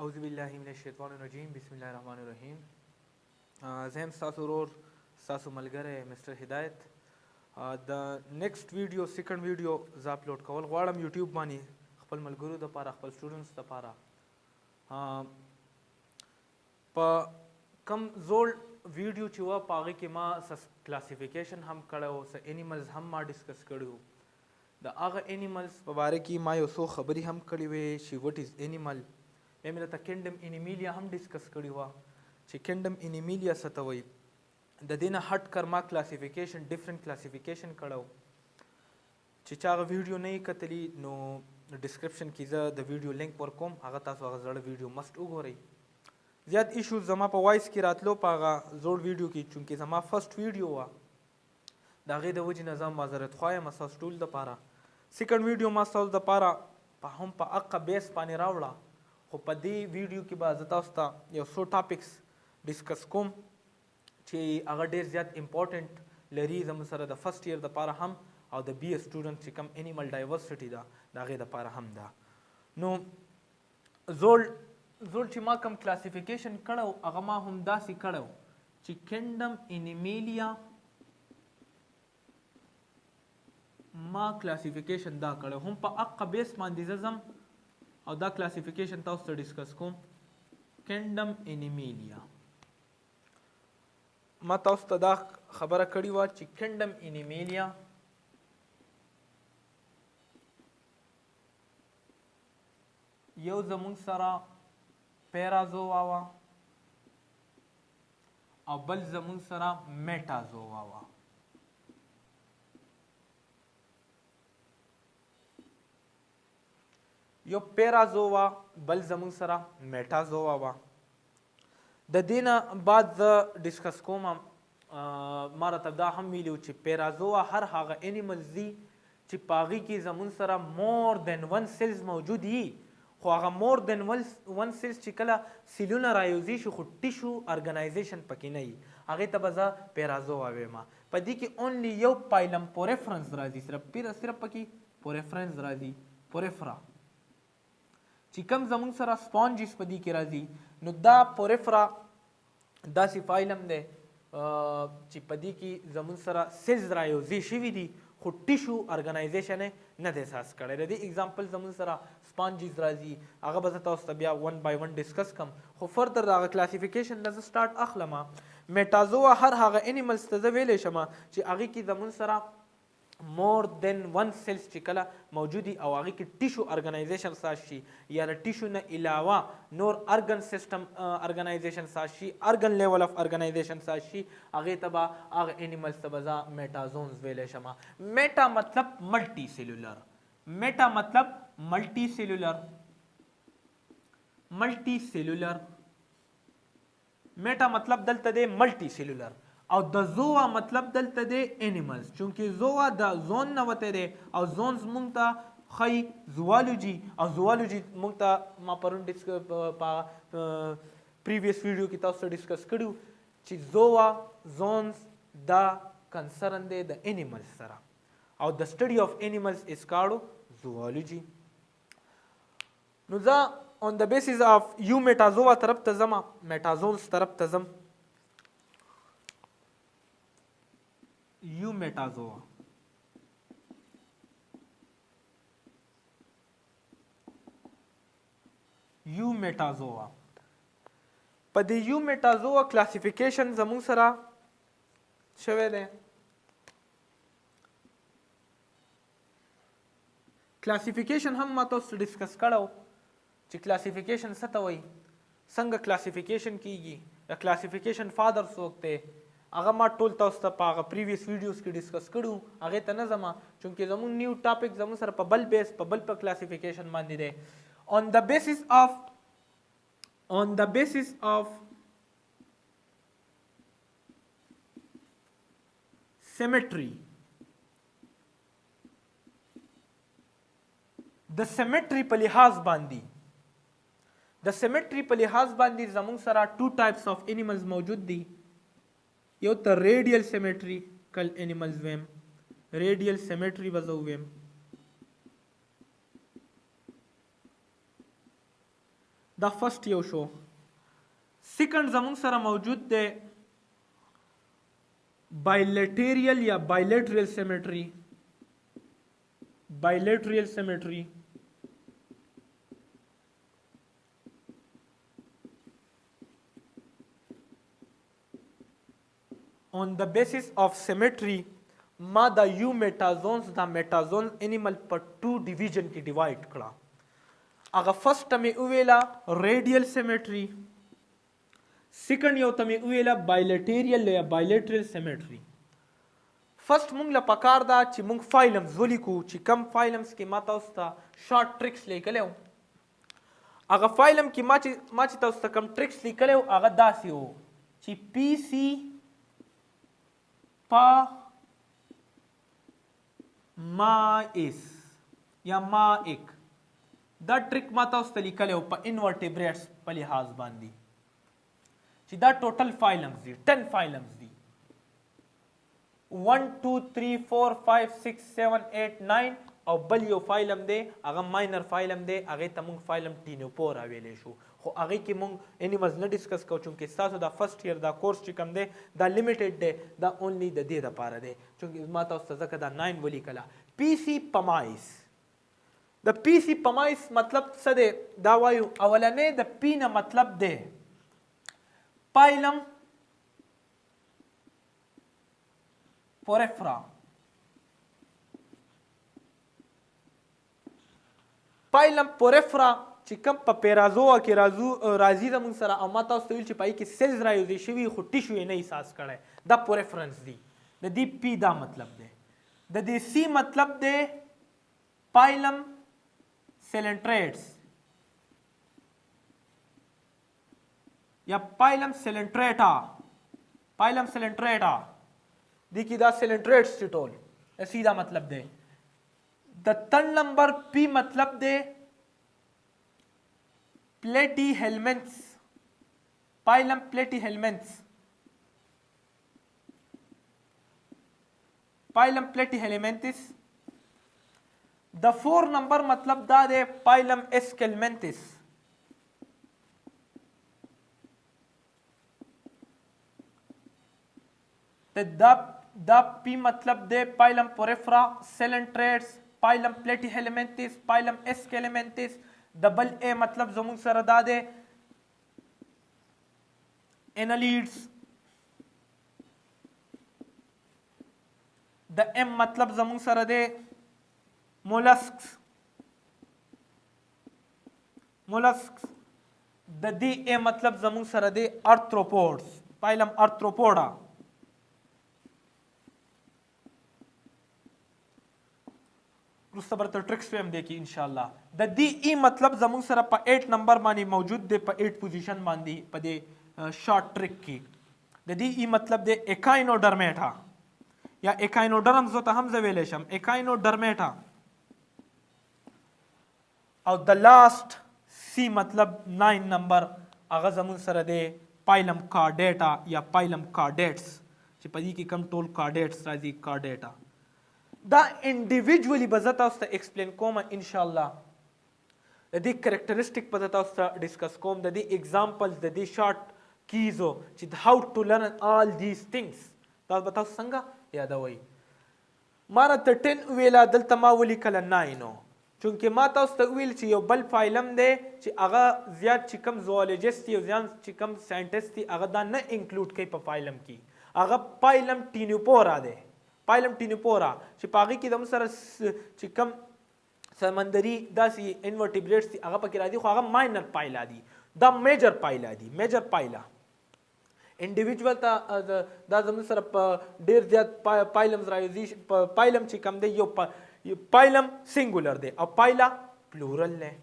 अउज़ुबिल्लाहिमिनश्शैतानिर्रजीम बिस्मिल्लाहिर्रहमानिर्रहीम। ज़हम सासु रोर सासु मलगरे मिस्टर हिदायत the next video second video ज अपलोड कول غواړم یوټیوب باندې خپل ملګرو د لپاره خپل سټوډنټس لپاره په کم زول ویډیو چې وا پاغه کې ما کلاسیفیکیشن هم کړو س انیملز هم ما ډیسکس کړو د هغه انیملز په باره کې ما یو څو خبري هم کړې وې چې وټ از انیمل مې ته کینډم انیمیلیا هم ډیسکس کړی و چې کینډم انیمیلیا څه ته وایي د دې نه هټ کر ما کلاسیفیکیشن ډیفرنٹ کلاسیفیکیشن کړو چې چا هغه ویډیو نه یې کتلی نو ډسکرپشن کې زه د ویډیو لینک ورکوم هغه تاسو هغه زړه ویډیو مست وګورئ زیات ایشوز زما په وایس کې راتلو په هغه زوړ ویډیو کې چونکې زما فرست ویډیو وه د هغې د وجې نه زه معذرت خوا یم ستاسو ټول دپاره سیکنډ ویډیو ما ستاسو دپاره هم په هغه بیس باندې راوړه خو په دې ویډیو کې به زه تاسو ته یو څو ټاپکس ډسکس کوم چې هغه ډېر زیات امپورټنټ لري زموږ سره د فرست ایئر دپاره هم او د بی اے سټوډنټ چې کوم انیمل ډایورسټي ده د هغې دپاره هم ده نو زوړ چې ما کوم کلاسیفیکیشن کړو هغه ما هم داسې کړو چې کینډم انیمیلیا ما کلاسیفیکیشن دا کړو هم په هغه بیس باندې زه ځم او دا کلاسیفیکیشن تاسو ته ډسکس کوم کینډم انیمیلیا ما تاسو ته دا خبره کړې وه چې کینډم انیمیلیا یو زموږ سره پیرازوا وه او بل زموږ سره میټازوا وه یو پیرازوا بل زموږ سره میټازوا وه د دې نه بعد زه ډسکس کوم ما راته دا هم ویلي چې پیرازوا هر هغه انیملز دي چې په هغې کې زموږ سره مور دین ون سیلز موجود وي خو هغه مور دین ون سیلز چې کله سیلونه رایوزي شي خو ټیشو ارګنایزیشن پکې نه وي هغې ته به زه پیرازوا وایم په دې کې اونلی یو پایلم پورفرنس راځي صرف پکې پورفرنس راځي پورفرا چې کوم زموږ سره سپانجز په دې کې راځي نو دا پورفرا داسې فایلم دی چې په دې کې زموږ سره سیلز رایوزي شوي دي خو ټیشو ارګنایزیشن نه دی احساس کړی د دې اگزامپل زموږ سره سپانجز راځي هغه به زه تاسو ته بیا ون بای ون ډسکس کم خو فردر د هغه کلاسیفیکیشن نه زه سټارټ اخلم میټازوا هر هغه انیملز ته زه ویلی شم چې هغې کې زموږ سره مور دین ون سیلز چې کله موجودي او هغې کې ټیشو ارګنایزیشن ساز شي یا د ټیشو نه علاوه نور ارګن سیسټم ارګنایزیشن ساز شي ارګن لیول اف ارګنایزیشن ساز شي هغې ته به هغه انیملز ته به زه میټازونز ویلی شم میټا مطلب ملټي سیلولر میټا مطلب ملټي سیلولر میټا مطلب دلته دی ملټي سیلولر او د زوا مطلب دلته دی انیملز چونکې زوا د زون نه وتی دی او زونز مونږ ته ښایي زوالوجي او زوالوجي مونږ ته ما پرون پریویس ویډیو کې تاسو ډسکس کړي چې زوا زونز دا کنسرن دی د انیملز سره او د سټډي اف انیملز از کاړو زوالوجي نو زه on the basis of یو میټازوا طرف ته ځم میټازونز طرف ته ځم یو میټازوا په دې یو میټازوا کلاسیفیکیشن زموږ سره شوی دی کلاسیفیکیشن هم ما تاسو ډسکس کړو چې کلاسیفیکیشن څه ته وایي څنګه کلاسیفیکیشن کیږي د کلاسیفیکیشن فادر څوک دی هغه ما ټول تاسو ته په هغه پریویس ویډیوز کې ډسکس کړو هغې ته نه ځم چونکې زموږ نیو ټاپک زموږ سره په بل بیس په بل په کلاسیفیکیشن باندې دی on the basis of symmetry د سیمیټري په لحاظ باندې زموږ سره ټو ټایپس اف انیملز موجود دي یو ته ریډیل سیمیټریکل انیملز ویم ریډیل سیمیټري به زه وویم دا فرست یو شو. سیکنډ زمونږ سره موجود دی بایلیټریل یا بایلیټریل سیمیټري. بایلیټریل سیمیټري on the basis of symmetry ما دا یو میټازونز دا میټازون انیمل په 2 ډیویژن کې ډیوایډ کړه. هغه فرست مې ویلا ریډیل سیمیټري، سیکنډ یو ته مې ویلا بایلیټریل یا بایلیټریل سیمیټري. فرست مونږ له پکار دا چې مونږ فایلمز ولیکو چې کم فایلمز کې ما تاسو ته شارټ ټریکس لیکلی وو. هغه فایلم کې ما چې تاسو ته کم ټریکس لیکلی وو هغه داسې وو چې پی سی پا مائس یا مائک دا ټریک ما تاسو ته لیکلی وو په انورټیبریټس په لحاظ باندې چې دا ټوټل فایلمز دي 10 فایلمز دي 1 2 3 4 5 6 7 8 9 او بل یو فایلم دی هغه ماینر فایلم دی هغې ته موږ فایلم ټینوپورا ویلی شو خو هغې کې موږ انیملز نه ډسکس کوو چونکې ستاسو دا فرست ایئر دا کورس چې کوم دی دا لیمیټډ دی دا اونلی د دې دپاره دی چونکې ما تاسو ته ځکه دا 9 ولیکله. پی سی پمایس د پی سی پمایس مطلب څه دی دا وایو اولنی د پی نه مطلب دی پایلم پورفرا. پایلم پورفرا چې کوم په پیرازوا کې راځي زموږ سره او ما تاسو ته ویل چې پای کې سیلز رایوزي شوي خو ټیشو یې نه احساس کړی دا پورفرنس دی. د دې پی دا مطلب دی. د دې سی مطلب دی پایلم سیلنټریټس یا پایلم سیلنټریټا. پایلم سیلنټریټا دی کې دا سیلنټریټس چې ټول سیدا مطلب دی. د 3 نمبر پی مطلب دی پلیټی هیلمنٹس. پایلم پلیټی هیلمنٹس. پایلم پلیټی هیلمنٹس. د 4 نمبر مطلب دا دی پایلم اسکیلمنٹس. دا پی مطلب دی پایلم پورفرا سیلنټریټس پایلم پلیټی هیلمنٹس پایلم اسکیلمنٹس. ڈبل اے مطلب زمون سره دا دی انالیډز. د ایم مطلب زمون سره دی مولسکس. د دی اے مطلب زمون سره دی ارثروپوډز پایلم ارثروپوډا. وروسته برته ټریکس په هم دی کې انشاءالله. د دې ای مطلب زموږ سره په 8 نمبر باندې موجود دی په 8 پوزیشن باندې په دې شارټ ټریک کې. د دې ای مطلب دی اکاینوډرمیټا یا اکاینوډرمز ته هم زه ویلی شم اکاینوډرمیټا. او د لاست سی مطلب 9 نمبر هغه زموږ سره دی پایلم کارډیټا یا پایلم کارډیټس چې په دې کې کم ټول کارډیټس راځي کارډیټا. دا انډیویجولی به زه تاسو ته ایکسپلین کوم انشاءالله. د دې کریکټرسټک به تاسو ته ډسکس کوم د دې ایگزامپلز د دې شارټ کیزو چې هاو ټو لرن آل دیز تھنگس دا به تاسو څنګه یادوئ. ما راته 10 ویله دلته ما ولیکله 9 چونکې ما تاسو ته ویل چې یو بل فایلم دی چې هغه زیات چې کوم زوالوجست دي او زیات چې کوم ساینټسټ دي هغه دا نه انکلوډ کوي په فایلم کې. هغه پایلم ټینوپورا دی. پایلم ټینوپورا چې په هغې کې د موږ سره چې کوم سمندري داسې انورټیبریټس دي هغه پکې راځي خو هغه ماینر پایلا دي. دا میجر پایلا دي. میجر پایلا انډیویجول ته دا زموږ سره په ډېر زیات پایلمز راځي. پایلم چې کوم دی یو پایلم سنګولر دی او پایلا پلورل دی.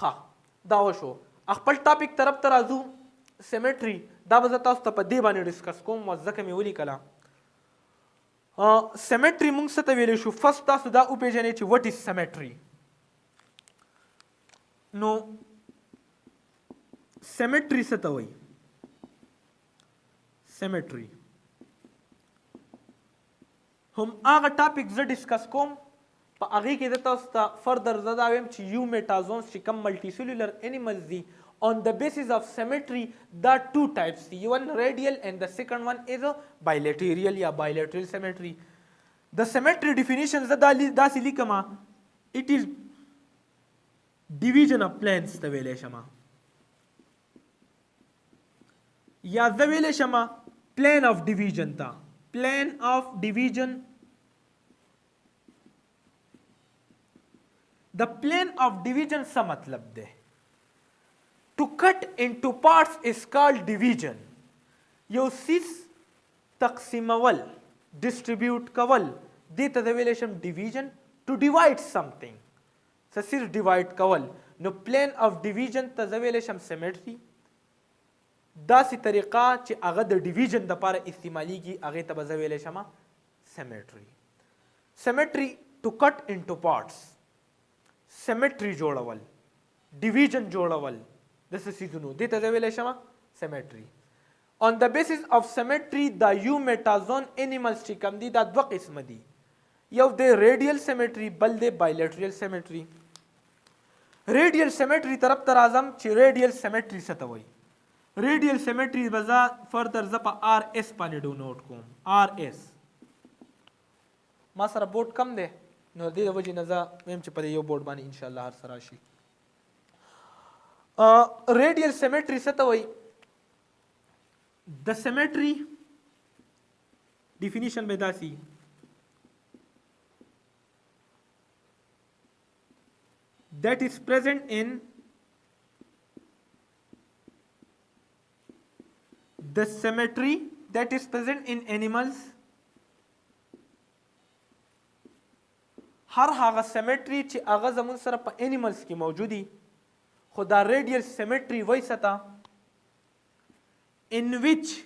ښه دا وشو. خپل ټاپک طرف ته راځو سیمیټري. دا به زه تاسو ته په دې باندې ډسکس کوم ځکه مې ولیکله. سیمیټري موږ څه ته ویلی شو فرست تاسو دا وپېژنئ چې وټ از سیمیټري. نو سیمیټري څه ته وایي. سیمیټري هم هغه ټاپک زه ډسکس کوم په هغې کې د تاسو ته فردر زه دا وایم چې یو میټازونس چې کوم ملټي سیلولر انیملز دي on the basis of symmetry دا two types دي one radial and the second one is a bilateral یا bilateral symmetry the symmetry definition زه داسې لیکم it is division of planes ته ویلی شم یا زه ویلی شم plane of division ته plane of division the plane of division څه مطلب دی to cut into parts is called division یو سیس تقسیمول distribute کول دې ته ویلی شم division to divide something څه سیس divide کول نو plane of division ته زه ویلی شم symmetry داسې طریقه چې هغه د division دپاره استعمالیږي هغې ته به زه ویلی شم symmetry to cut into parts symmetry جوړول division جوړول د څه څیزونو دې ته زه ویلی شم symmetry on the basis of symmetry دا یو میټازون انیملز چې کوم دي دا دوه قسمه دي یو دی radial symmetry بل دی bilateral symmetry radial symmetry طرف ته راځم چې radial symmetry څه ته وایي radial symmetry به زه فردر زه په RS باندې ډونوټ کوم RS ما سره بورډ کم دی نو دې د وجې نه زه ویم چې په دې یو بورډ باندې انشاءالله هر څه راشي radial symmetry څه ته وایي the symmetry definition به داسې that is present in the symmetry that is present in animals هر هغه symmetry چې هغه زمون سره په animals کې موجودي خو دا radial symmetry وایي څه ته in which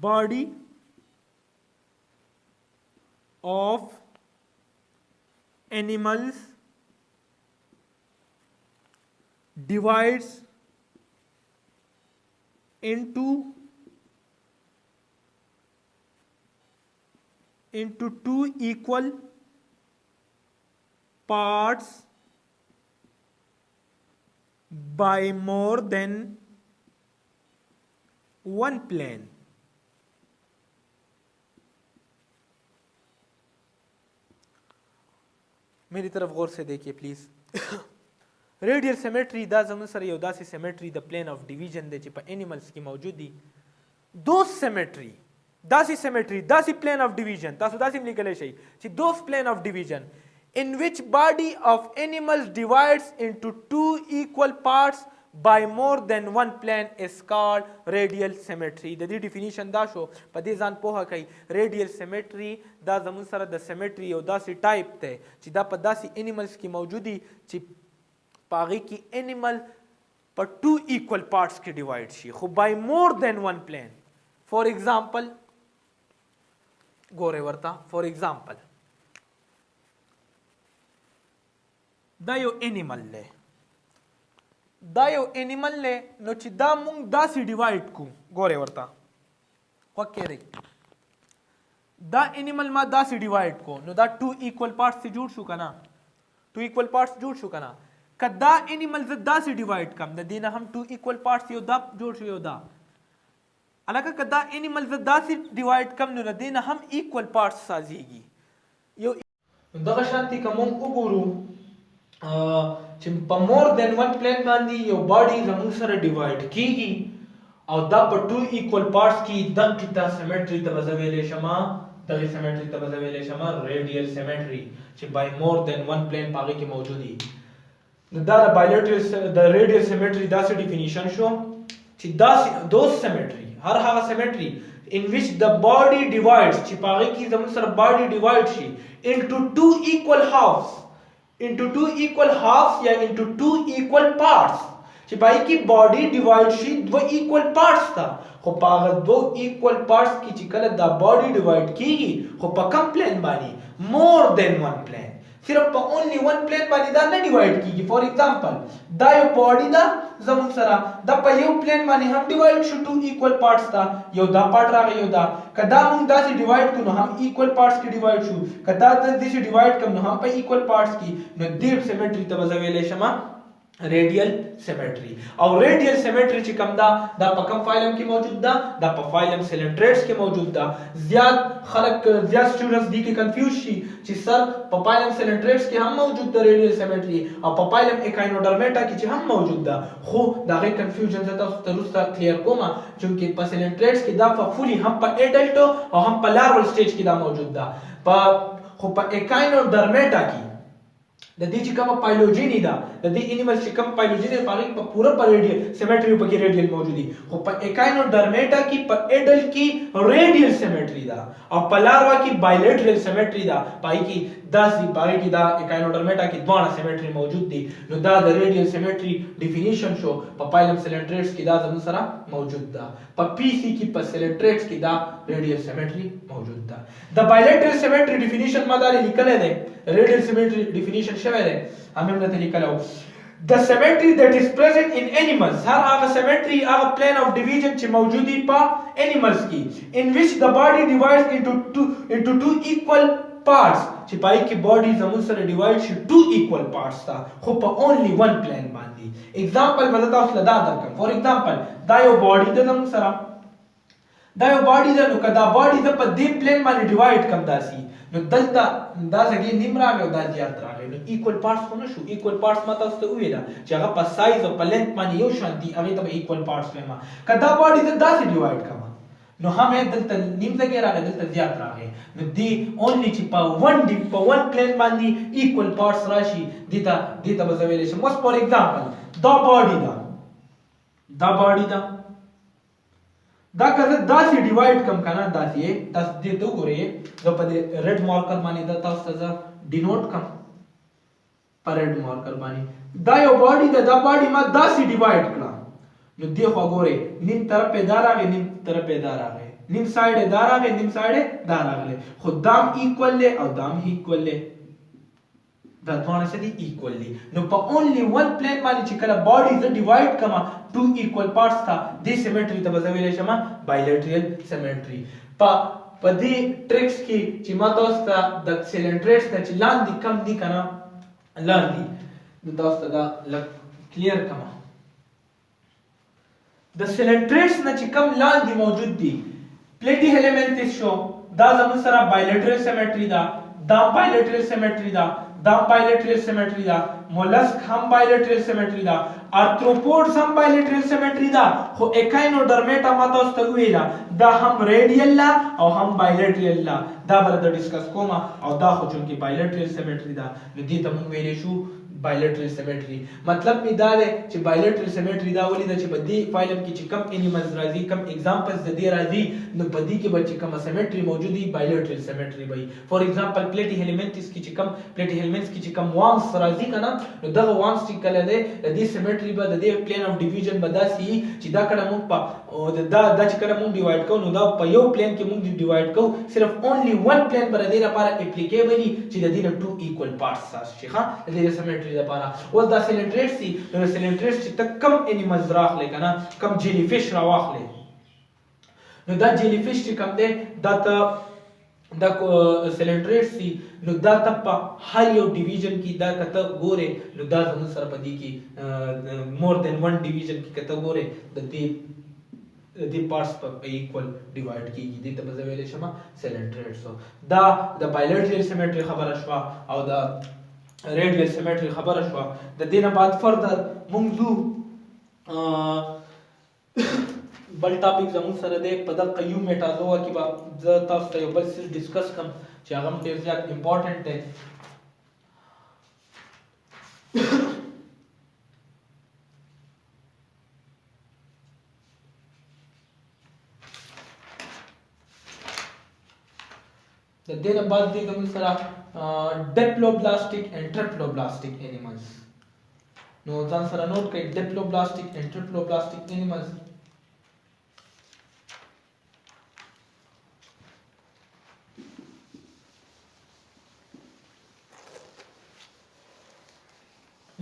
body of animals divides into two equal parts by more than one plane मेरी तरफ गौर से देखिए please radial symmetry دا زمون سره یو داسې سیمیټري د پلین اف ډیویژن دی چې په انیملز کې موجود دي دوز سیمیټري داسې سیمیټري داسې پلین اف ډیویژن تاسو داسې هم لیکلی شئ چې دوز پلین اف ډیویژن in which body of animals divides into two equal parts by more than one plane is called radial symmetry د دې ډیفینیشن دا شو په دې ځان پوهه کوي radial symmetry دا زمون سره د سیمیټري یو داسې ټایپ دی چې دا په داسې انیملز کې موجود دي چې په هغې کې انیمل په ټو ایکول پارټس کې ډیوایډ شي خو by more than one plane فور ایگزامپل ګورئ ورته فور ایگزامپل دا یو انیمل دی دا یو انیمل دی نو چې دا مونږ داسې ډیوایډ کو ګورئ ورته خوږ کېدئ دا انیمل ما داسې ډیوایډ کو نو دا ټو ایکول پارټس جوړ شو که نه ټو ایکول پارټس جوړ شو که نه که دا انیمل زه داسې ډیوایډ کم د دې نه هم ټو ایکول پارټس یو دا جوړ شو یو دا هلکه که دا انیمل زه داسې ډیوایډ کم نو د دې نه هم ایکول پارټس سازیږي یو دغه شانتي که مونږ وګورو چې په مور دین ون پلین باندې یو باډي زموږ سره ډیوایډ کیږي او دا په ټو ایکول پارټس کې دغې ته سیمیټري ته به زه ویلی شم دغې سیمیټري ته به زه ویلی شم ریډیل سیمیټري چې بای مور دین ون پلین په هغې کې موجود وي نو دا د بایلیټرل د ریډیل سیمیټري داسې ډیفینیشن شو چې داسې دوز سیمیټري هر هغه سیمیټري in which the body divides چې په هغې کې زموږ سره باډي ډیوایډ شي into two equal halves into two equal halves یا into two equal parts چې پای کې باډي ډیوایډ شي دوه ایکول پارټس ته خو په هغه دوه ایکول پارټس کې چې کله دا باډي ډیوایډ کیږي خو په کم پلین باندې مور دین ون پلین صرف په اونلی ون پلین باندې دا نه ډیوایډ کیږي. فور ایگزامپل دا یو باډي دا زموږ سره دا په یو پلین باندې هم ډیوایډ شو ټو ایکوال پارټس تا یو دا پارټ راغی یو دا کدا موږ داسې ډیوایډ کړو نو هم ایکوال پارټس کې ډیوایډ شو کدا داسې ډیوایډ کړو نو هم په ایکوال پارټس کې نو دې سیمټري ته وځویلې شمه ریډیل سیمیټری. او ریډیل سیمیټری چې کوم دا په کوم فایلم کې موجود ده دا په فایلم سیلنټریټس کې موجود ده. زیات خلک زیات سټوډنټس دي کې کنفیوز شي چې سر په فایلم سیلنټریټس کې هم موجود ده ریډیل سیمیټری او په فایلم اکاینوډرمیټا کې چې هم موجود ده خو دا غي کنفیوژن زه تاسو ته وروسته کلیر کوم چې په سیلنټریټس کې دا په فولي هم په اډلټ او هم په لارول سټیج کې دا موجود ده خو په اکاینوډرمیټا کې د دې چې کومه پایلوجینی ده د دې انیمل چې کوم پایلوجینی په هغه په پوره پر ریډیل سیمیټری په کې ریډیل موجودي خو په اکاینوډرمیټا کې په اډل کې ریډیل سیمیټری ده او په لاروا کې بایلیټرل سیمیټری ده پای کې داسې پای کې دا اکاینوډرمیټا کې دوه سیمیټری موجود دي نو دا د ریډیل سیمیټری ډیفینیشن شو په فایلم سیلنټریټس کې دا زموږ سره موجود ده په پی سی کې په سیلنټریټس کې دا ریډیل سیمیټری موجود ده. د بایلیټرل سیمیټری ډیفینیشن ما دا لیکل دی ریډیل سیمیټری ډیفینیشن شوی دی هم نه لیکلو. The symmetry that is present in animals هر هغه symmetry هغه plane of division چې موجودی په animals کې in which the body divides into two equal parts چې پای کې body زموږ سره divide شي two equal parts تا خو په only one plane باندې. example مزه تاسو له دا درکم. for example دا یو body ده زموږ سره دا یو body ده نو کدا body ده په دې plane باندې divide کم داسي نو دلته دا ځکه نیم راغی او دا زیات راغی نو ایکوال پارټس خو نشو. ایکوال پارټس ما تاسو ته ویل چې هغه په سایز او په لینث باندې یو شان دي هغه ته ایکوال پارټس وایم کدا باډي ته داسې ډیوایډ کما نو هم دلته نیم ځکه راغی دلته زیات راغی نو دی اونلی چې په ون پلین باندې ایکوال پارټس راشي دیتا بزویل شي. موږ فور ایگزامپل دا باډي دا دا کله داسې ډیوایډ کم کنه داسې تاسو دې ته وګورئ زه په دې ریډ مارکر باندې دا تاسو ته ډینوټ کم په ریډ مارکر باندې دا یو باډي دا باډي ما داسې ډیوایډ کړه نو دې خو وګورئ نیم طرف په دار راغی نیم طرف په دار راغی نیم سایډ دار راغی نیم سایډ دار راغی خو دام ایکوال له او دام ایکوال له دا دوه سره ایکوال دي نو په اونلی ون پلین باندې چې کله باډي ز ډیوایډ کما ټو ایکوال پارټس تا دې سیمیټری ته بزویل شمه بایلیټرل سیمیټری. په دې ټریکس کې چې ما تاسو ته د سیلنټریټس ته چې لاندې کم دي کنه لاندې نو تاسو ته دا کلیر کما د سیلنټریټس نه چې کم لاندې موجود دي پلیټي ایلیمنټس شو دا زموږ سره بایلیټرل سیمیټری دا بایلیټرل سیمیټری دا بایلیټرل سیمیټری دا مولسک هم بایلیټرل سیمیټری دا آرثروپودز هم بایلیټرل سیمیټری دا خو اکاینوډرمیټا ما تاسو ته ویلا دا هم ریډیل لا او هم بایلیټرل لا دا برته ډیسکس کوم او دا خو چې بایلیټرل سیمیټری دا نو دې ته مونږ ویلې شو بایلیټرل سیمیټری. مطلب می دا دی چې بایلیټرل سیمیټری دا ولې د چې په دې فایلم کې چې کم انیملز راځي کم اگزامپلز د دې راځي نو په دې کې به چې کوم سیمیټری موجودي بایلیټرل سیمیټری وي. فور ایگزامپل پلیټي هیلمنټس کې چې کم پلیټي هیلمنټس کې چې کم وانس راځي کنه نو دغه وانس چې کله دی د دې سیمیټری به د دې پلین اف ډیویژن به داسي چې دا کله مونږ په دا چې کله مونږ ډیوایډ کوو نو دا په یو پلین کې مونږ ډیوایډ کوو صرف اونلی ون پلین پر دې لپاره اپلیکیبل چې د دې نه ټو ایکوال پارټس راشي ښه د دې سیمیټری لپاره. اوس دا سیلنټریټس دي نو سیلنټریټس چې تک کم انیملز راخلي کنه کم جیلی فش راواخلي نو دا جیلی فش چې کم دی دا ته دا سیلنټریټس دي نو دا ته په هر یو ډیویژن کې دا کته ګوره نو دا زموږ سره په دې کې مور دین ون ډیویژن کې کته ګوره د دې پارټس په ایکوال ډیوایډ کیږي دې ته به ویلې شمه سیلنټریټس. دا د بایلیټرل سیمیټری خبره شوه او دا ریډیل سیمیټری خبره شوه. د دې نه بعد فردر موږ ځو بل ټاپک زموږ سره دی په دغه یو میټازوا کې به زه تاسو ته یو بل څه ډسکس کوم چې هغه هم ډېر زیات امپورټنټ دی. د دې نه بعد دی زموږ سره ډیپلوبلاستیک اینڈ ټریپلوبلاستیک انیملز نو ځان سره نوٹ کړئ ډیپلوبلاستیک اینڈ ټریپلوبلاستیک انیملز.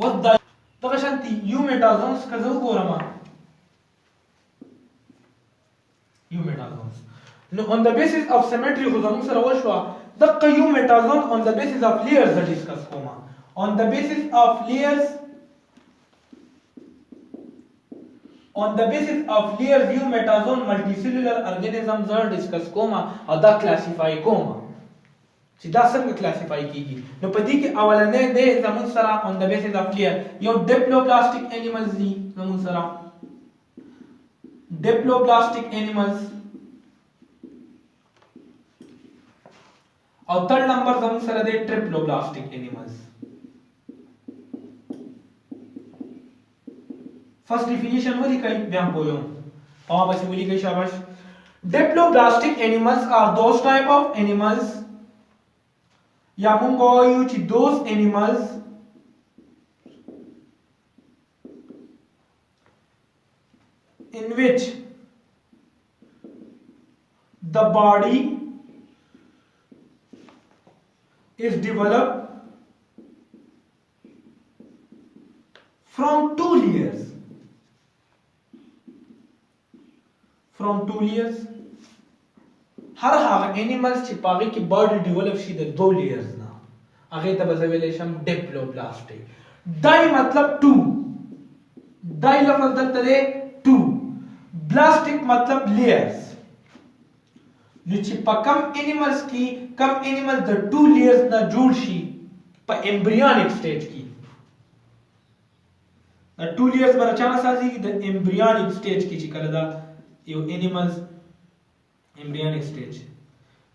what the دغه شانتي یومټازونز که زه وګورم یومټازونز نو on the basis of symmetry خو زموږ سره وشوه دغه یومټازون on the basis of layers زه ډسکس کوم on the basis of layers یومټازون ملټي سیلولر ارګانیزم زه ډسکس کوم او دا کلاسیفای کوم چې دا څنګه کلاسیفای کیږي نو په دې کې اولنې د زموږ سره on the basis of layer یو ډیپلوبلاستیک انیملز دي زموږ سره ډیپلوبلاستیک انیملز او third نمبر زموږ سره د ټریپلوبلاستیک انیملز فرست ډیفینیشن ولیکئ بیا پوهیږم او بس ولیکئ شاباش ډیپلوبلاستیک انیملز are those type of animals یا مونږ وایو چې those animals in which the body is developed from two layers هر هغه انیملز چې پاغي کې باډي ډیولپ شي د دو لیئرز نه هغه ته به ویل شم ډیپلوبلاستیک دای مطلب 2 دای لفظ دلته دی 2 بلاستیک مطلب لیئرز نو چې په کم انیملز کې کم انیمل د 2 لیئرز نه جوړ شي په ایمبریونیک سټیج کې د 2 لیئرز برچانه سازي د ایمبریونیک سټیج کې چې کله دا یو انیملز ایمبریونیک سټیج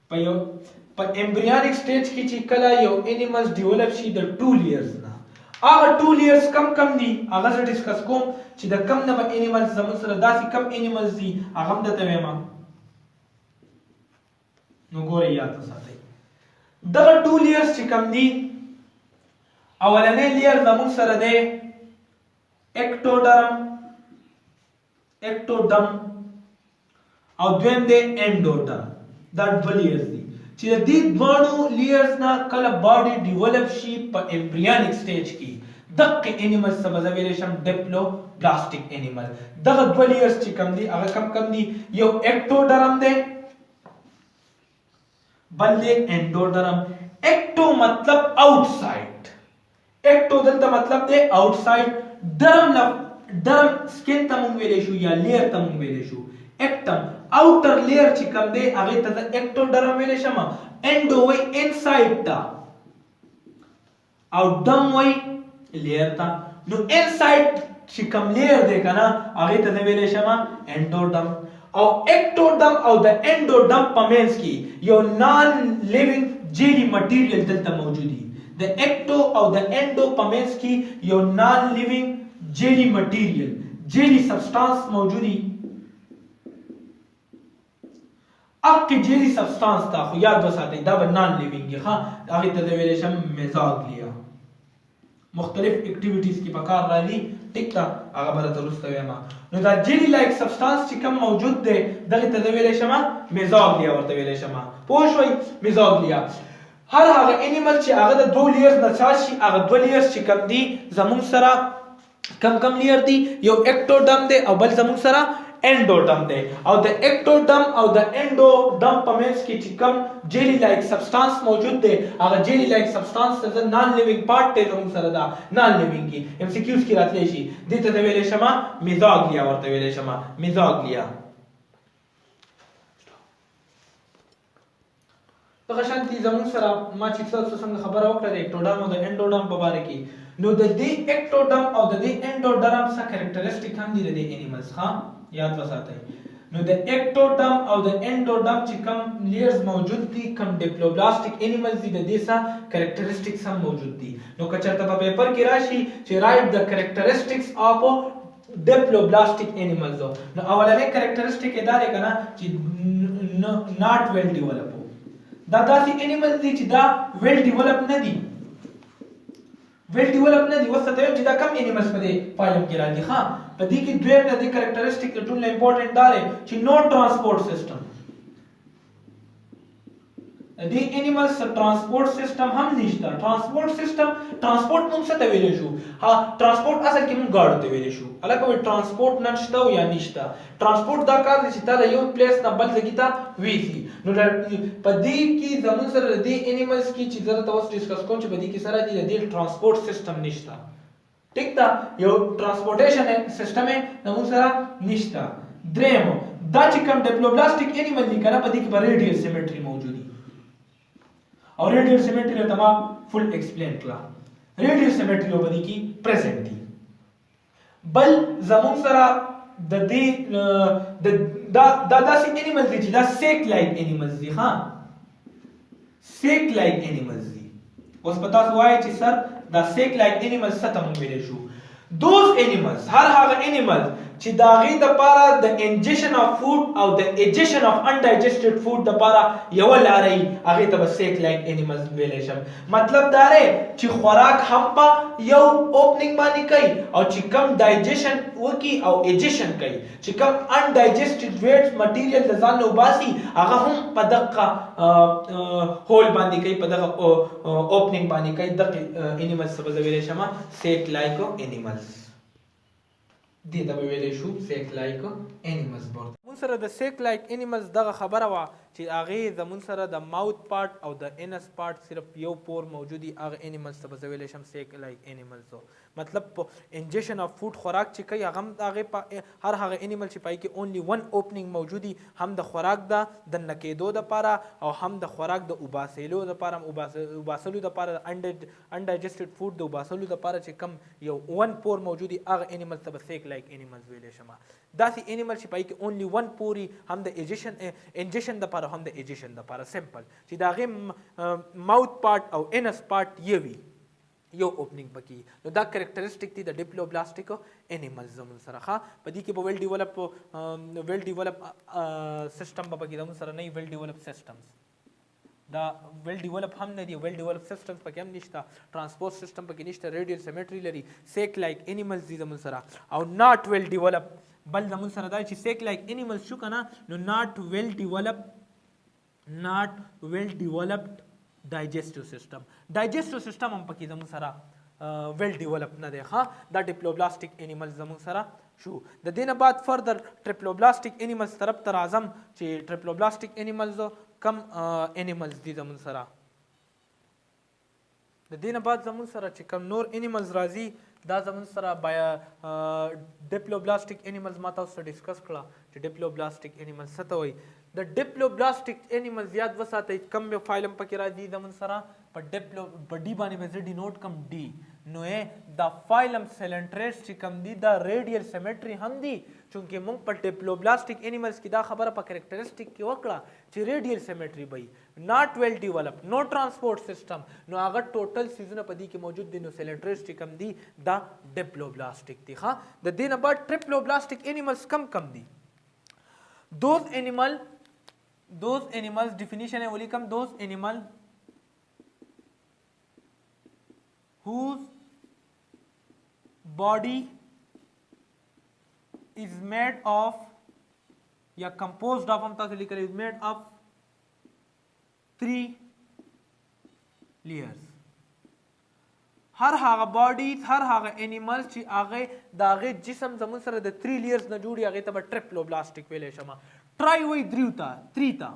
په ایمبریونیک سټیج کې چې کله یو انیملز ډیولپ شي د 2 لیئرز نه هغه 2 لیئرز کم دي هغه زه ډسکس کوم چې د کم نه انیملز زموږ سره داسې کم انیملز دي هغه هم درته وایم نو ګورئ یاد وساتئ دغه 2 لیئرز چې کم دي اولنی لیر زموږ سره دی اکټوډرم او دویم دی انډوډرم دا دوه لیرز دي چې د دې دواړو لیرز نه کله باډي ډیولپ شي په ایمبریونیک سټیج کې دغه انیمل څه به زه ویلی شم ډیپلوبلاستیک انیمل دغه دوه لیرز چې کم دي هغه کم دي یو اکټوډرم دی بل دی انډوډرم اکټو مطلب آؤټساइड اکټو دلته مطلب دی آؤټساइड درم سکین ته مونږ ویلی شو یا لیر ته مونږ ویلی شو اکټم outer layer چې کوم دی هغه ته اکټوډرم ویل شم انډو وای انساید تا او ډم وای لیر تا نو انساید چې کوم لیر دی کنه هغه ته ویل شم انډوډم او اکټوډم او د انډوډم په منځ کې یو نان لیوینګ جیلی مټیریل دلته موجود دی د اکټو او د انډو په منځ کې یو نان لیوینګ جیلی مټیریل جیلی سبسټانس موجود دی اکه جیلی سبسټانس تا خو یاد وساتئ دا به نان لیوینګ ښه هغه ته ویل شم میزاګلیا مختلف اکټیویټیز کې پکار راځي ټیک تا هغه به درسته وایم نو دا جیلی لایک سبسټانس چې کوم موجود دی دغه ته ویل شم میزاګلیا ورته ویل شم پوه شوي میزاګلیا هر هغه انیمل چې هغه د دوه لیرز نه شي هغه دوه لیرز چې کوم دي زموږ سره کم لیر دي یو اکټوډم دی او بل زموږ سره انډوډم دی او د اکټوډم او د انډوډم په منځ کې چې کوم جیلی لایک سبسټانس موجود دی هغه جیلی لایک سبسټانس ته نان لیوینګ پارت دی زموږ سره دا نان لیوینګ کی ام سی کیوز کې راتلی شي دې ته ویلې شمه میزاګلیا ورته ویلې شمه میزاګلیا دغه شانتي زموږ سره ما چې تاسو څنګه خبره وکړه د اکټوډم او د انډوډم په اړه کې نو د دې اکټوډم او د دې انډوډرم څخه کریکټریسټیک هم دي د انیملز ها یاد وساتئ نو د اکټوډم او د انډوډم چې کوم لیرز موجود دي کوم ډیپلوبلاستیک انیملز دي د دې څخه کریکټریسټیکس هم موجود دي نو که چېرته په پیپر کې راشي چې رائټ د کریکټریسټیکس اف ډیپلوبلاستیک انیملز نو اولنې کریکټریسټیک دا دی کنه چې ناٹ ویل ډیولپ دا داسې انیملز دي چې دا ویل ډیولپ نه دي ویل ډیولپ نه دي وسته ته چې دا کم انیملز په دې فایلم کې راځي ها په دې کې دویم د دې کریکټریسټیک ټول امپورټنت دا دی چې نو ټرانسپورت سیستم دې انیملز ترانسپورت سیستم هم نشته. ترانسپورت سیستم ترانسپورت موږ څه ته ویلی شو؟ ها ترانسپورت اصل کې موږ گاډو ته ویلی شو. هلکه وایي ترانسپورت نن شته او یا نشته. ترانسپورت دا کار دی چې تا د یو پلیس نه بل ځای ته ویسي. نو په دې کې زموږ سره د دې انیملز کې چې زه درته اوس ډسکس کوم چې په دې کې سره دي د دې ترانسپورت سیستم نشته. ټیک ده، یو ترانسپورټیشن سیستم یې زموږ سره نشته. دریم دا چې کوم ډیپلوبلاستیک انیمل دي که نه په دې کې به ریډیل سیمیټري موجود دي او ریډیل سیمیټري ته ما فل ایکسپلین کړه. ریډیل سیمیټري په دې کې پریزنټ دي. بل زموږ سره د دې دا داسې انیمل دي چې دا سیک لایک انیملز دي. ها سیک لایک انیملز دي. اوس په تاسو وایي چې سر دا سیک لایک انیملز څه ته موږ ویلی شو؟ دوز انیملز، هر هغه انیمل چې د هغې دپاره د انجیشن آف فوډ او د ایجیشن آف انډایجسټډ فوډ دپاره یوه لاره وي، هغې ته به سیک لایک انیملز ویلی شم. مطلب دا دی چې خوراک هم په یو اوپننګ باندې کوي او چې کم ډایجیشن وکړي او ایجیشن کوي، چې کم انډایجسټډ ویټ مټیریل د ځان نه وباسي هغه هم په دغه هول باندې کوي، په دغه اوپننګ باندې کوي. دغه انیملز ته به زه ویلی شم سیک لایک انیملز. دې ته به ویلی شو سیک لایک انیملز. زموږ سره د سیک لایک انیملز دغه خبره وه چې هغې زموږ سره د ماوت پارټ او د انس پارټ صرف یو پور موجود دي. هغه انیملز ته به زه ویلی شم سیک لایک انیملز. مطلب په انجیشن آف فوډ خوراک چې کوي هغه هم د هغې هر هغه انیمل چې پای کې اونلی ون اوپننګ موجود دي، هم د خوراک د دننه کېدو دپاره او هم د خوراک د اوباسېلو دپاره، اوباسلو دپاره، انډایجسټډ فوډ د اوباسلو دپاره چې کم یو ون پور موجود دي هغه انیمل ته به سیک لایک انیملز ویلی شم. داسې انیمل چې پای کې اونلی ون پوري هم د انجیشن دپاره هم د ایجیشن دپاره سمپل چې د هغې ماوت پارټ او انس پارټ یوي یو اوپننګ پکې. نو دا کریکټرسټیک دي د ډیپلوبلاستیک انیملز زموږ سره. ښه په دې کې به ویل ډیولپ سیسټم به پکې زموږ سره نه وي. ویل ډیولپ سیسټمز دا ویل ډیولپ هم نه دي. ویل ډیولپ سیسټمز پکې هم نشته. ترانسپورټ سیسټم پکې نشته. ریډیل سیمیټري لري. سیک لایک انیملز دي زموږ سره او ناٹ ویل ډیولپ. بل زموږ سره دا چې سیک لایک انیملز شو که نه نو ناٹ ویل ډیولپډ ډایجسټیو سیسټم. ډایجسټیو سیسټم هم پکې زموږ سره ویل ډیولپ نه دی. ښه دا ډیپلوبلاستیک انیملز زموږ سره شو. د دې نه بعد فردر ټریپلوبلاستیک انیملز طرف ته راځم چې ټریپلوبلاستیک انیملز کم انیملز دي زموږ سره. د دې نه بعد زموږ سره چې کم نور انیملز راځي دا زموږ سره ډیپلوبلاستیک انیملز ما تاسو ته ډسکس کړه چې ډیپلوبلاستیک انیملز څه ته وایي. د ډیپلوبلاستیک انیملز یاد وساتئ کم یو فایلم پکې راځي زموږ سره په ډي باندې به زه ډینوټ کم ډي. نو دا فایلم سیلنټریس چې کم دي دا ریډیل سیمیټري هم دي چونکې موږ په ډیپلوبلاستیک انیملز کې دا خبره په کریکټرسټیک کې وکړه چې ریډیل سیمیټري به وي. ناٹ ویل ډیولپ، نو ټرانسپورټ سیسټم، نو هغه ټوټل سیزونه په دې کې موجود دي. نو سیلنټریس چې کم دي دا ډیپلوبلاستیک دي. ښه د دې نه بعد ټریپلوبلاستیک انیملز کم دي. those animals definition है वलीकम those animal whose body is made of या composed of हम तासे लिख रहे is made of 3 layers. हर हागा बॉडीज हर हागा एनिमल्स چې هغه د هغه جسم زمون سره د 3 لیئرز نه جوړي هغه ته ټریپلوبلاستیک ویلې شمه. ټرای وای دریوتا تریتا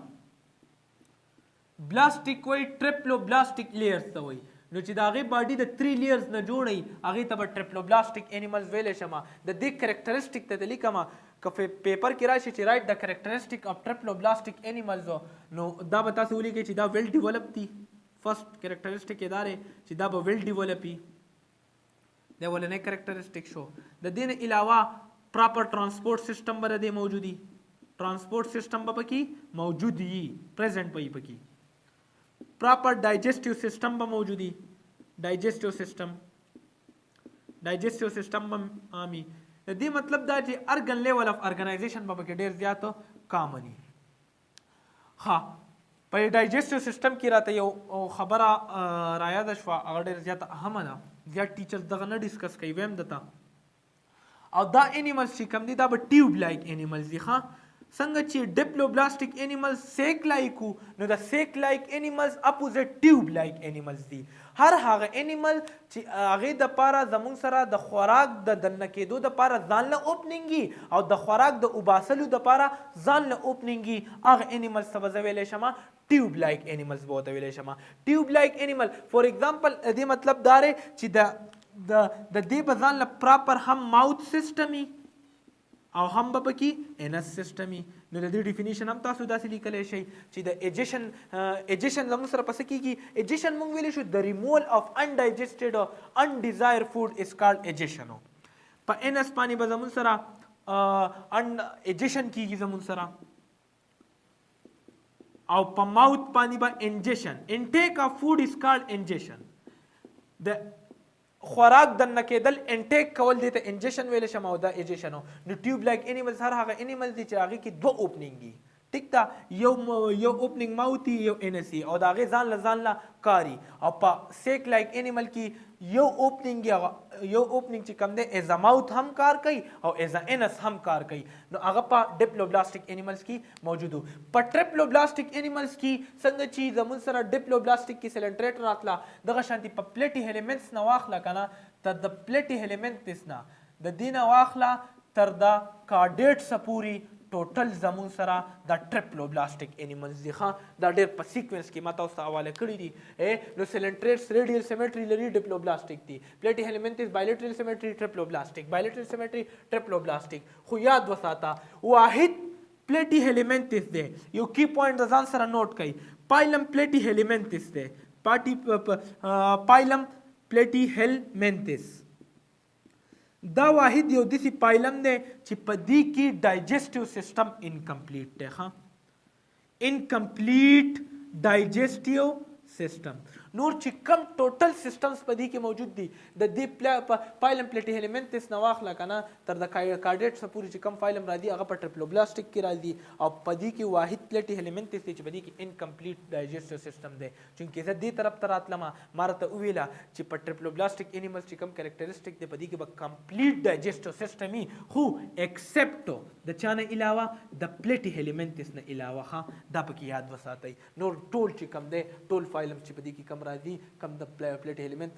بلاستیک وای ټریپلوبلاستیک لیئرز ته وای. نو چې د هغه باډي د 3 لیئرز نه جوړي هغه ته ټریپلوبلاستیک انیملز ویلې شمه. د دې کریکټرسټیک ته لیکما کفه پیپر کې راشي چې رائټ د کریکټرسټیک اف ټریپلوبلاستیک انیملز. نو دا به تاسو ولیکئ چې دا ویل ډیولپ دي. فرست کریکټرسټیک ادارې چې دا به ویل ډیولپي دا ولنې کریکټرسټیک شو. د دې نه علاوه پراپر ترانسپورټ سیستم به د موجودي ترانسپورټ سیستم به پکې موجود وي پریزنٹ به پکې. پراپر ډایجسټیو سیستم به موجودي ډایجسټیو سیستم به عامي. د دې مطلب دا چې ارګن لیول اف ارګنایزیشن به پکې ډیر زیات کامني. ها په ډایجسټیو سیستم کې راته یو خبره را یاد شوه هغه ډېر زیاته اهمه ده. زیات ټیچرز دغه نه ډسکس کوي ویم دته. او دا انیملز چې کوم دي دا به ټیوب لایک انیملز دي. ښه څنګه چې ډیپلوبلاستیک انیملز سیک لایک نو د سیک لایک انیملز اپوزیټ ټیوب لایک انیملز دي. هر هغه انیمل چې هغې دپاره زموږ سره د خوراک د دننه کېدو دپاره ځان له اوپننګي او د خوراک د اوباسلو دپاره ځان له اوپننګي هغه انیملز ته به زه ویلی شم ټیوب لایک انیملز به ورته ویلی شم. ټیوب لایک انیمل فور ایگزامپل دې مطلب دا دی چې د دې به ځان له پراپر هم ماوث سیسټم او هم به پکې انس سیسټم نو د دې ډیفینیشن هم تاسو داسې لیکلی شئ چې د ایجیشن زموږ سره پسې کېږي. ایجیشن موږ ویلی شو د ریمول اف انډایجسټډ انډیزایر فوډ از کالډ ایجیشن. په انس باندې به زموږ سره ایجیشن کېږي زموږ سره او په ماوث باندې به انجیشن. انټیک اف فوډ از کالډ انجیشن. د خوراک دننه کېدل انټیک کول دی ته انجیشن ویلی شم او دا ایجیشن. نو ټیوب لایک انیملز هر هغه انیملز دي چې هغې کې دوه اوپننګ ټیک ده یو اوپننګ ماوث یو انس او د هغې ځان له کاري. او په سیک لایک انیمل کې یو اوپننګ چې کوم دی ایز ا ماوث هم کار کوي او ایز ا انس هم کار کوي. نو هغه په ډیپلوبلاستیک انیملز کې موجود وو. په ټریپلوبلاستیک انیملز کې څنګه چې زموږ سره ډیپلوبلاستیک کې سلنټریټ راتله دغه شانتي په پلیټي هیلیمنټس نه واخله که نه تر د پلیټي هیلیمنټس نه د دې نه واخله تر د کارډیټس پورې ټوټل زمون سره د ټریپلوبلاستیک انیملز دي. دا ډېر په سیکوینس کې ما تاسو ته حواله کړي دي. نو سلنټریټس ریډیل سیمیټري لري ډیپلوبلاستیک دي. پلیټي هیلیمنټس بایلیټرل سیمیټري ټریپلوبلاستیک. بایلیټرل سیمیټري ټریپلوبلاستیک. خو یاد وساته واحد پلیټي هیلیمنټس دی. یو کی پوینټ د ځان سره نوٹ کړئ. پایلم پلیټي هیلیمنټس دی. پایلم پلیټي هیلیمنټس دا واحد یو داسې پایلم دی چې په دې کې ډایجسټیو سیسټم انکمپلیټ دی. انکمپلیټ ډایجسټیو سیسټم. نور چې کم ټوټل سیسټمز په دې کې موجود دي د دې پایلم پلیټي هیلیمنټس نه واخله که نه تر د کارډیټس پورې چې کم پایلم راځي هغه په ټریپلوبلاستیک کې راځي او په دې کې واحد پلیټي هیلیمنټس دی چې په دې کې انکمپلیټ ډایجسټیو سیسټم دی. چونکې زه دې طرف ته راتلم ما راته وویله چې په ټریپلوبلاستیک انیملز چې کم کریکټرسټک دی په دې کې به کمپلیټ ډایجسټیو سیسټم وي خو ایکسپټ د چا نه علاوه د پلیټي هیلیمنټس نه علاوه. دا پکې یاد وساتئ. نور ټول چې کم دی ټول فایلم چې په دې کې کم راځي کم د پلیټ الیمنټ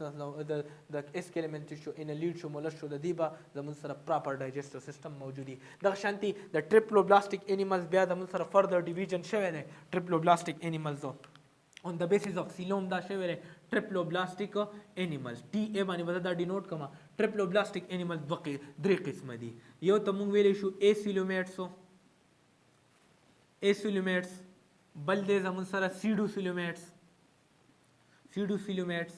د اسک الیمنټ شو انلیډ شو مولس شو د دې به زموږ سره پراپر ډایجسټیو سیسټم موجود دي. دغه شانتي د ټریپلوبلاستیک انیملز بیا زموږ سره فردر ډیویژن شوی دی. ټریپلوبلاستیک انیملز on the basis of coelom دا شوی دی ټریپلوبلاستیک انیملز. ټي ای باندې به دا ډینوټ کما. ټریپلوبلاستیک انیملز درې قسمه دي. یو ته مونږ ویلی شو ایسیلومیټس بل دی زموږ سره سیډوسیلومیټس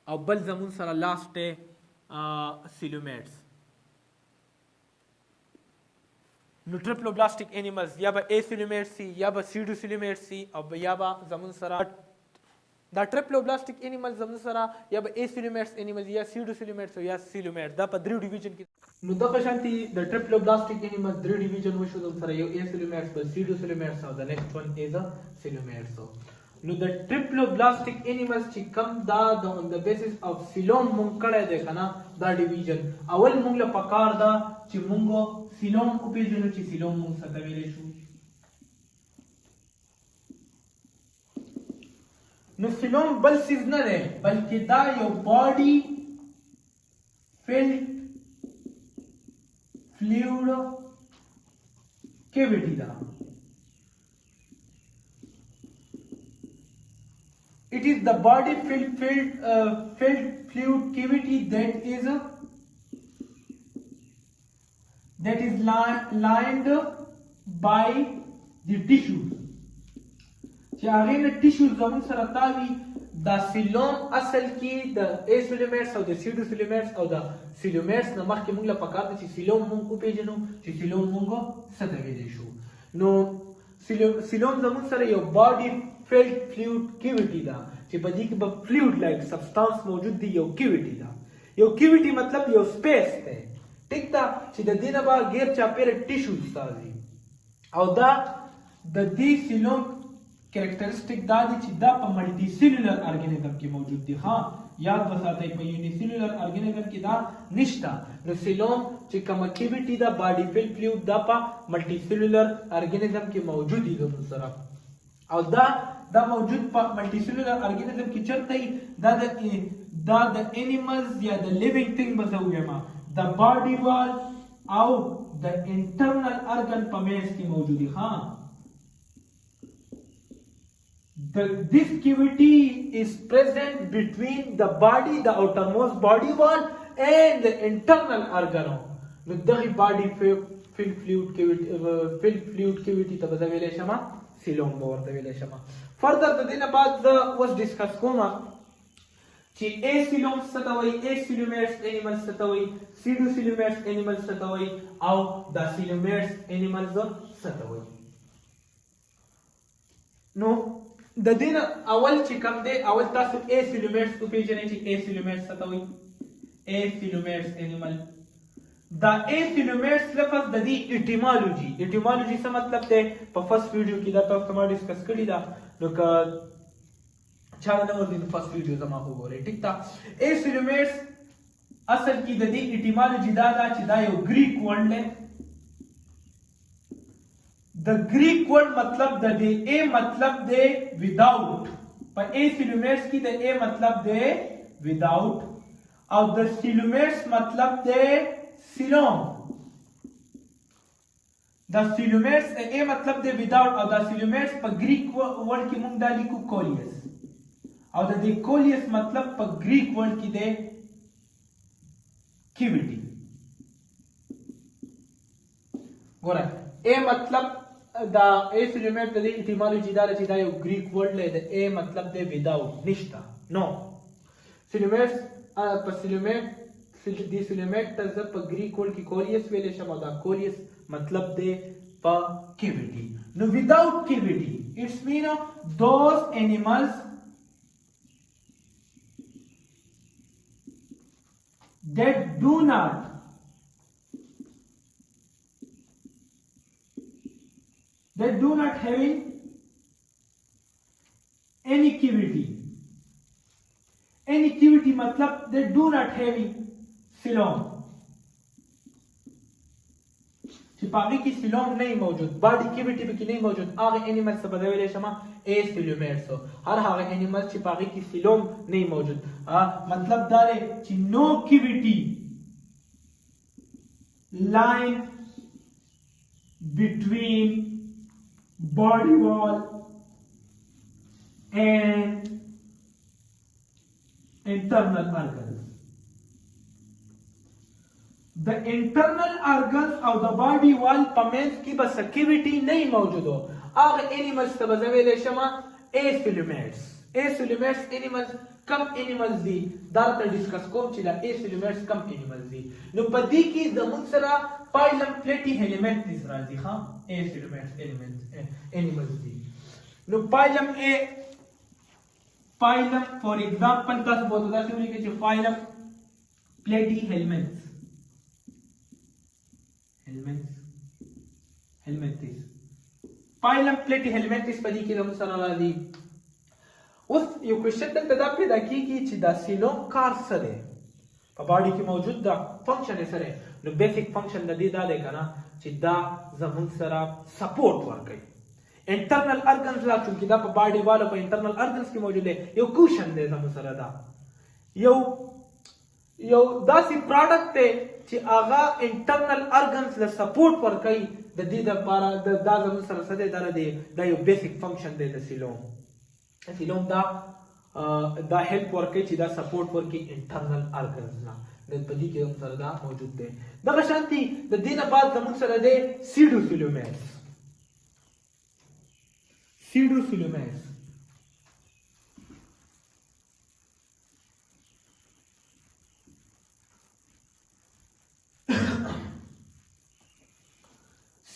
او بل زمون سره لاست سیلومیټس. نو ټریپلوبلاستیک انیملز یا به ایسیلومیټس سي یا به سیډوسیلومیټس سي او یا به زمون سره دا ټریپلوبلاستیک انیملز زمون سره یا به ایسیلومیټس انیملز یا سیډوسیلومیټس یا سیلومیټس دا په درې ډیویژن کې. نو دغه شانتي د ټریپلوبلاستیک انیملز درې ډیویژن وشو زمون سره یو ایسیلومیټس بل سیډوسیلومیټس او د نیکسټ ون از سیلومیټس. نو د ټریپلوبلاستیک انیملز چې کم دا د on the basis of coelom مونږ کړی دی که نه دا ډیویژن اول مونږ له پکار ده چې مونږ coelom وپېژنو چې coelom مونږ څه ته ویلی شو. نو coelom بل څیز نه دی بلکې دا یو باډي فیلډ فلویډ کیویټي ده. It is the body filled fluid cavity that is lined by the tissues. چې هغې نه ټیشوز زموږ سره تاوي. دا سیلوم اصل کې د ایسیلومیټس او د سیډوسیلومیټس او د سیلومیټس نه مخکې موږ له پکار ده چې سیلوم موږ وپېژنو چې سیلوم موږ څه ته ویلی شو. نو سیلوم زموږ سره یو باډي فیلډ فلویډ کیویټي ده چې په دې کې به فلویډ لایک سبسټانس موجود دی. یو کیویټي ده. یو کیویټي مطلب یو سپیس دی ټیک ده چې د دې نه به غیر چاپیره ټیشوز راځي او دا د دې سیلوم کریکټریسټیک دا دي چې دا په ملټي سیلولر ارګانیزم کې موجود دي. ها یاد وساتئ په یونیسیلولر ارګانیزم کې دا نشته. نو سیلوم چې کوم کیویټي دا باډي فیل فلویډ دا په ملټي سیلولر ارګانیزم کې موجود دي زموږ سره. او دا موجود په ملټي سیلولر ارګانیزم کې چرته دا د انیملز یا د لیوینګ تھنګ به زه ووایم د باډي وال او د انټرنل ارګن په منځ کې موجود دي. ها this cavity is present between the body, the outermost body wall and the internal organ. نو دغه body fill fluid cavity ته به ویلې شمه سیلوم به ورته ویلې شمه. further د دې نه بعد زه اوس ډسکس کوم چې اسیلوم څه ته وایي، اسیلومیرس انیملز څه ته وایي، سیډوسیلومیرس انیملز څه ته وایي او د سیلومیرس انیملز څه ته وایي. نو د دې نه اول چې کوم دی اول تاسو اسیلومیرس وپېژنئ چې اسیلومیرس څه ته وایي. اسیلومیرس انیمل دا اسیلومیرس لفظ د دې ایټیمالوجي څه مطلب دی په فرست ویډیو کې دا تاسو ما ډسکس کړی دا. نو که چا نه ورته د فرست ویډیو زما وګورئ ټیک تا. اسیلومیرس اصل کې د دې ایټیمالوجي دا ده چې دا یو ګریک ورډ دی. د ګریک ورډ مطلب د دې ا مطلب دی without. په اسیلومیرس کې د ا مطلب دی without او د سیلومیرس مطلب دی سیلوم. د سیلومیرس د ا مطلب دی without او د سیلومیرس په ګریک ورډ کې موږ دا لیکو کولیس او د دې کولیس مطلب په ګریک ورډ کې دی کیویټي. ګوره ا مطلب دا اسیلومیرس د دې ایټیمالوجي دا چې دا یو ګریک ورډ دی. د ا مطلب دی without نشته نو سیلومیرس په سیلومیرس د سیلومیرس ته زه په ګریک ورډ کې کولیس ویلی شم او دا کولیس مطلب دی په کیویټي. نو without cavity it's mean those animals that do not having any cavity मतलब they do not having coelom چې پاګه کې سیلوم نه موجود، باډي کیویټي به کې نه موجود، هغه انیمل څه بدویل شمه اسیلومیرس. هر هغه انیمل چې پاګه کې سیلوم نه موجود مطلب دا دی چې نو کیویټي لاین between body wall and internal organs. The internal organs او the body wall په منځ کې به سکیویټي نه موجود وو. هغه انیملز ته به زه ویلی شمه اسیلومیرس. اسیلومیرس انیملز کم انیملز دي دا ته ډسکس کوم چې دا اسیلومیرس کم انیملز دي. نو په دې کې زموږ سره پایلم پلیټي هیلمنټس راځي. ها اسیلومیرس انیملز دي. نو پایلم فور ایگزامپل تاسو به داسې ولیکئ چې پایلم پلیټي هیلمنټس پایلم پلیټي هیلمنټس په دې کې زموږ سره راځي. اوس یو کوېشن دلته دا پیدا کېږي چې دا سیلوم کار څه دی په باډي کې موجود دا فنکشن یې څه دی. نو بیسیک فنکشن د دې دا دی که نه چې دا زموږ سره سپورټ ورکوي. انټرنل ارګنز لا چونکې دا په باډي والا په انټرنل ارګنز کې موجود دی یو کوشن دی زموږ سره دا یو داسې پروډکټ دی چې هغه انټرنل ارګنز له سپورټ ورکوي. د دې دپاره دا زموږ سره څه دی دا یو بیسیک فنکشن دی د سیلوم. سیلوم دا هیلپ ورکوي چې دا سپورټ ورکوي انټرنل ارګنز نه. په دې کې زموږ سره دا موجود دی. دغه شانتي د دې نه بعد زموږ سره دی سیډوسیلومیرس.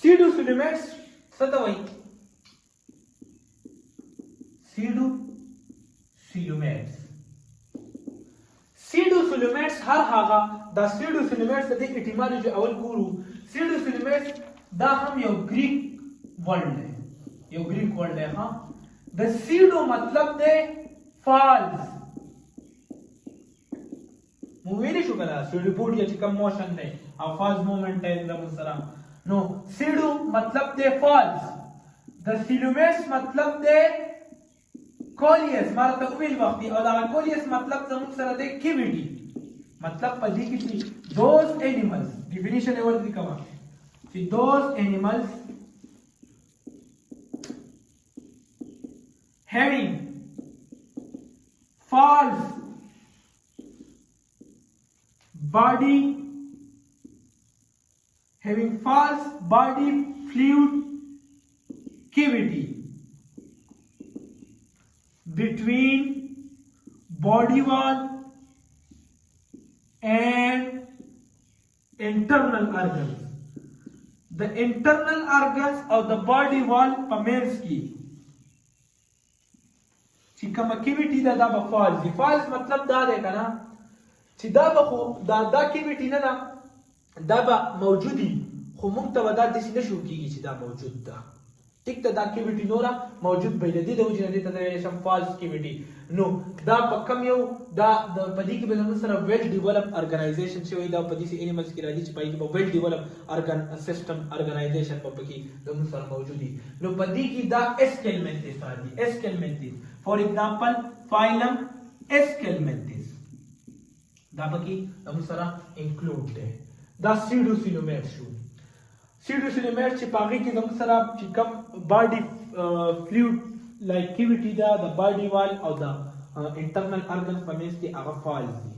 سیډوسیلومیرس څه ته وایي؟ سیډوسیلومیرس هر هغه دا سیډوسیلومیرس د دې ایټیمالوجي اول ګورو. سیډوسیلومیرس دا هم یو ګریک ورډ دی. ها د سیډو مطلب دی فالز. مو ویلی شو کنه سیډوپوډیا چې کوم موشن دی او فالز موومنت دی زموږ سره. نو سیډو مطلب دی فالز، د سیلومیرس مطلب دی کولیس، ما ته ویل وخت او دا کولیس مطلب زموږ سره دی کیویټي. مطلب په دې کې چې دوز انیملز ډیفینیشن یې ورته کوم چې دوز انیملز having false body fluid cavity between body wall and internal organs. The internal organs of the body wall پمینس کی چې کومه کیویټي ده دا به فالز دي. فالز مطلب دا دی که نه چې دا به خو دا کیویټي نه ده، دا به موجودي خو موږ ته به دا داسې نه شو کېږي چې دا موجود ده. ټیک ده، دا کیویټي نوره موجود به وي، د دې د وجې نه دې ته ویلی شم فالز کیویټي. نو دا په کم یو دا په دې کې به زموږ سره ویل ډیولپ ارګنایزیشن شوی دا په داسې انیملز کې راځي چې په هغې کې به ویل ډیولپ سیسټم ارګنایزیشن به پکې زموږ سره موجود وي. نو په دې کې دا اسکیلمنتس راځي. اسکیلمنتس فور ایگزامپل فایلم اسکیلمنتس دا پکې زموږ سره انکلوډ دی. دا سیډوسیلومیرس شو. سیډوسیلومیرس چې په هغې کې زموږ سره چې کوم باډي فلویډ لایک کیویټي ده د باډي وال او د انټرنل ارګنز په منځ کې هغه فالز دي،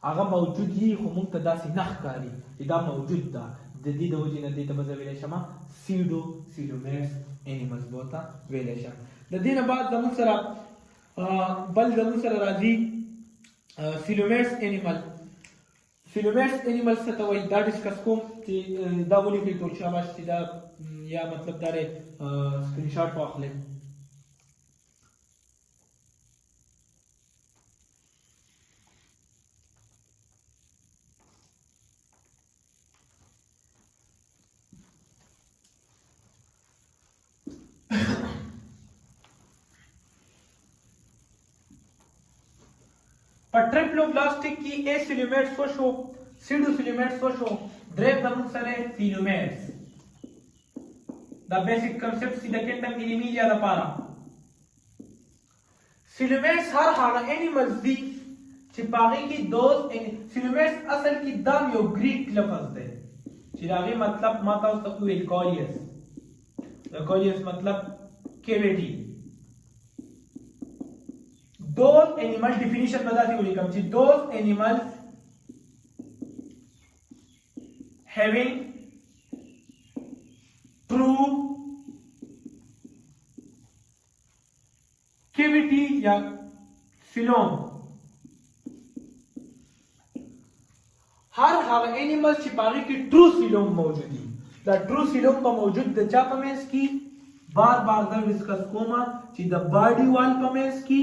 هغه موجود دي خو موږ ته داسې نه ښکاري چې دا موجود ده. د دې د وجې نه دې ته به زه ویلی شم سیډوسیلومیرس انیملز به ورته ویلی شم. د دې نه بعد زموږ سره بل زموږ سره راځي سیلومیرس انیمل. سیلومیرس انیمل څه ته وایي دا ډسکس کوم چې دا ولیکئ ټول شاباش چې دا یا مطلب دا دی سکرین شاټ واخلئ. په ټریپلوبلاستیک کې ا سیلومیرس وشو، سیډوسیلومیرس وشو، دریم زموږ سره سیلومیرس. دا بیسیک کنسپټ چې د کینډم انیمیلیا لپاره سیلومیرس هر هغه انیملز دي چې په هغې کې دوز سیلومیرس اصل کې دا یو ګریک لفظ دی چې د هغې مطلب ما تاسو ته وویل کولیس. د کولیس مطلب کیویټي. Those animals definition बता दी उलिकम जी. Those animals having true cavity या phylum. हर हर एनिमल्स की बागी की true coelom मौजूद है. The true coelom का मौजूद द चा पमेंस की बार बार डिस्कस कोमा ची द बॉडी वॉल पमेंस की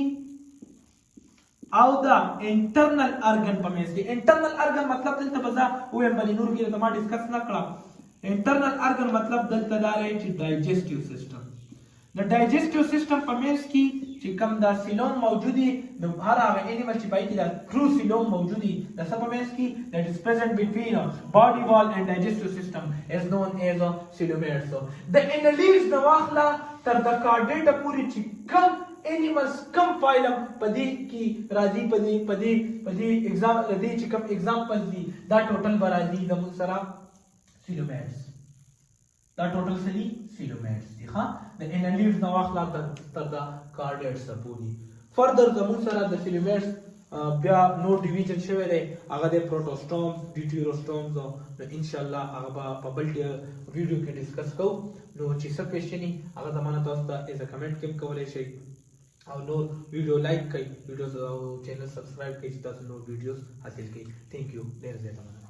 او دا انټرنل ارګن په منځ کې. انټرنل ارګن مطلب دلته بزا ویم بلې نور کې ته ما ډسکس نه کړم. انټرنل ارګن مطلب دلته دا دی چې ډایجسټیو سیستم. د ډایجسټیو سیستم په منځ کې چې کوم دا سیلوم موجود دي نو هر هغه انیمل چې پای کې دا ټرو سیلوم موجود دي د څه په منځ کې that is present between body wall and digestive system is known as coelomeres. د انلیز د واخلا تر د کارډیټا پوری چې کوم animals کم فایلم پدې کې راځي پدې ایگزام دې چې کم एग्जांपल دي دا ټوټل برازي د موږ سره سیلومیرس. دا ټوټل سلی سیلومیرس دي. ها د انلیز نو واخلا تر دا کارډیټس پوری فردر د موږ سره د سیلومیرس بیا نو ډیویژن شوی دی هغه د پروټوسټوم ډیټیروسټومز او ان شاء الله هغه په بل ویډیو کې ډسکس کوو. نو چې څه کوېشن هغه زمانه تاسو ته ایز ا کمنټ کې کولای شئ او نور ویډیو لایک کړئ، ویډیوز او چینل سبسکرایب کړئ چې تاسو نور ویډیوز حاصل کړئ. تھینک یو ډېر زیات مننه.